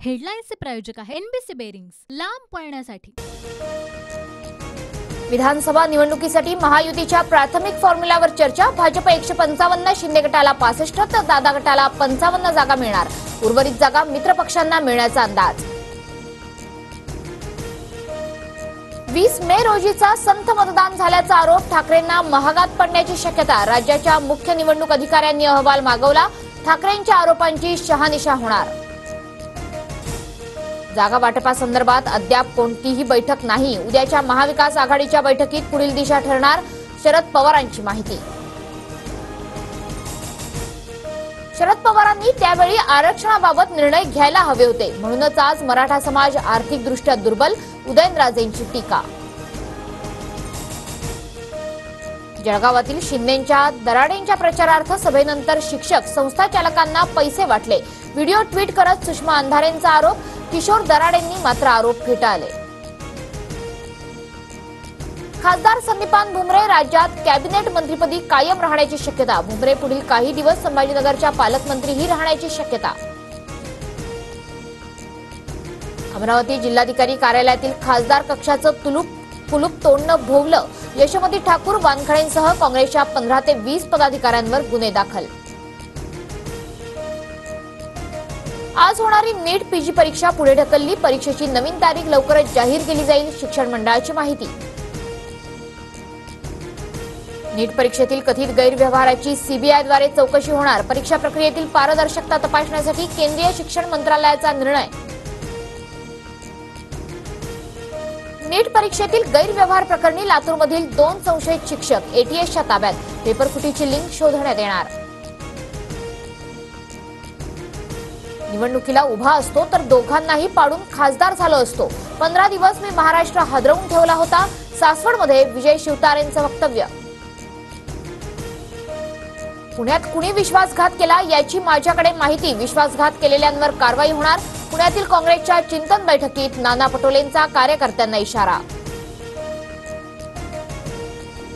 हेडलाईन्सचे प्रायोजक आहे NBC bearings, लांब पळण्यासाठी। विधानसभा निवडणुकीसाठी महायुतीच्या प्राथमिक फॉर्म्युलावर चर्चा। भाजप 155, शिंदे गटाला 65 तर दादा गटाला 55 जागा मिळणार। उर्वरित जागा मित्र पक्षांना मिळण्याचा अंदाज। 20 मे रोजीचा संथ मतदान झाल्याचा आरोप। ठाकरेंना महागात पडण्याची शक्यता। राज्याच्या मुख्य निवडणूक अधिकाऱ्यांनी अहवाल मागवला। ठाकरेंच्या आरोपांची शहानिशा होणार। जागा वाटपासंदर्भात अद्याप कोणतीही बैठक नाही। उद्याच्या महाविकास आघाडीच्या बैठकीत पुढील दिशा ठरणार। शरद पवारांची माहिती। शरद पवारांनी त्यावेळी आरक्षणाबाबत निर्णय घ्यायला हवे होते, म्हणूनच आज मराठा समाज आर्थिकदृष्ट्या दुर्बल। उदयनराजेंची टीका। जळगावातील शिंदेंच्या दराडेंच्या प्रचारार्थ सभेनंतर शिक्षक संस्था चालकांना पैसे वाटले। व्हिडिओ ट्विट करत सुषमा अंधारेंचा आरोप। किशोर दराडेंनी मात्र आरोप फेटाळले। खासदार संदीपान भुमरे राज्यात कॅबिनेट मंत्रिपदी कायम राहण्याची शक्यता। भुमरे पुढील काही दिवस संभाजीनगरच्या पालकमंत्रीही राहण्याची शक्यता। अमरावती जिल्हाधिकारी कार्यालयातील खासदार कक्षाचं कुलूप तोडणं भोवलं। यशोमती ठाकूर, वानखडेंसह काँग्रेसच्या 15 ते 20 पदाधिकाऱ्यांवर गुन्हे दाखल। आज होणारी नीट पीजी परीक्षा पुढे ढकलली। परीक्षेची नवीन तारीख लवकरच जाहीर केली जाईल। शिक्षण मंडळाची माहिती। नीट परीक्षेतील कथित गैरव्यवहाराची सीबीआयद्वारे चौकशी होणार। परीक्षा प्रक्रियेतील पारदर्शकता तपासण्यासाठी केंद्रीय शिक्षण मंत्रालयाचा निर्णय। नीट परीक्षेतील गैरव्यवहार प्रकरणी लातूरमधील 2 संशयित शिक्षक एटीएसच्या ताब्यात। पेपरफुटीची लिंक शोधण्यात येणार। निवडणुकीला उभा असतो तर दोघांनाही पाडून खासदार झालो असतो। 15 दिवस मी महाराष्ट्र हादरवून ठेवला होता। सासवडमध्ये विजय शिवतारेंचं वक्तव्य। पुण्यात कुणी विश्वासघात केला याची माझ्याकडे माहिती। विश्वासघात केलेल्यांवर कारवाई होणार। पुण्यातील काँग्रेसच्या चिंतन बैठकीत नाना पटोलेंचा कार्यकर्त्यांना इशारा।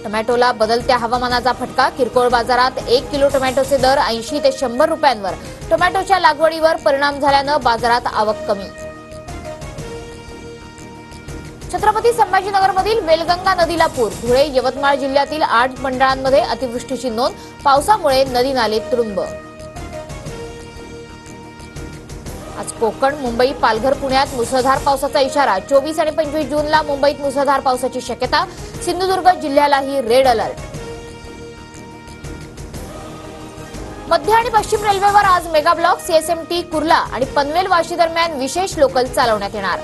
टोमॅटोला बदलत्या हवामानाचा फटका। किरकोळ बाजारात 1 किलो टोमॅटोचे दर 80 ते 100 रुपयांवर। टोमॅटोच्या लागवडीवर परिणाम झाल्यानं बाजारात आवक कमी। छत्रपती संभाजीनगरमधील वेलगंगा नदीला पूर। धुळे, यवतमाळ जिल्ह्यातील 8 मंडळांमध्ये अतिवृष्टीची नोंद। पावसामुळे नदी नाले तुडुंब। आज कोकण, मुंबई, पालघर, पुण्यात मुसळधार पावसाचा इशारा। 24 आणि 25 जूनला मुंबईत मुसळधार पावसाची शक्यता। सिंधुदुर्ग जिल्ह्यालाही रेड अलर्ट। मध्य आणि पश्चिम रेल्वेवर आज मेगा ब्लॉक। सीएसएमटी कुर्ला आणि पनवेल वाशी दरम्यान विशेष लोकल चालवण्यात येणार।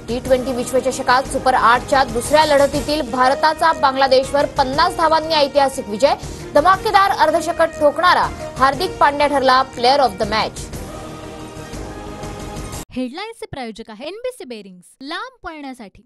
T20 विश्वचषकात सुपर 8च्या दुसऱ्या लढतीतील भारताचा बांगलादेशवर 50 धावांनी ऐतिहासिक विजय। धमाकेदार अर्धशतक ठोकणारा हार्दिक पांड्या ठरला प्लेअर ऑफ द मॅच। हेडलाईन्सचे प्रायोजक आहे एनबीसी बेरिंग्स, लांब पळण्यासाठी।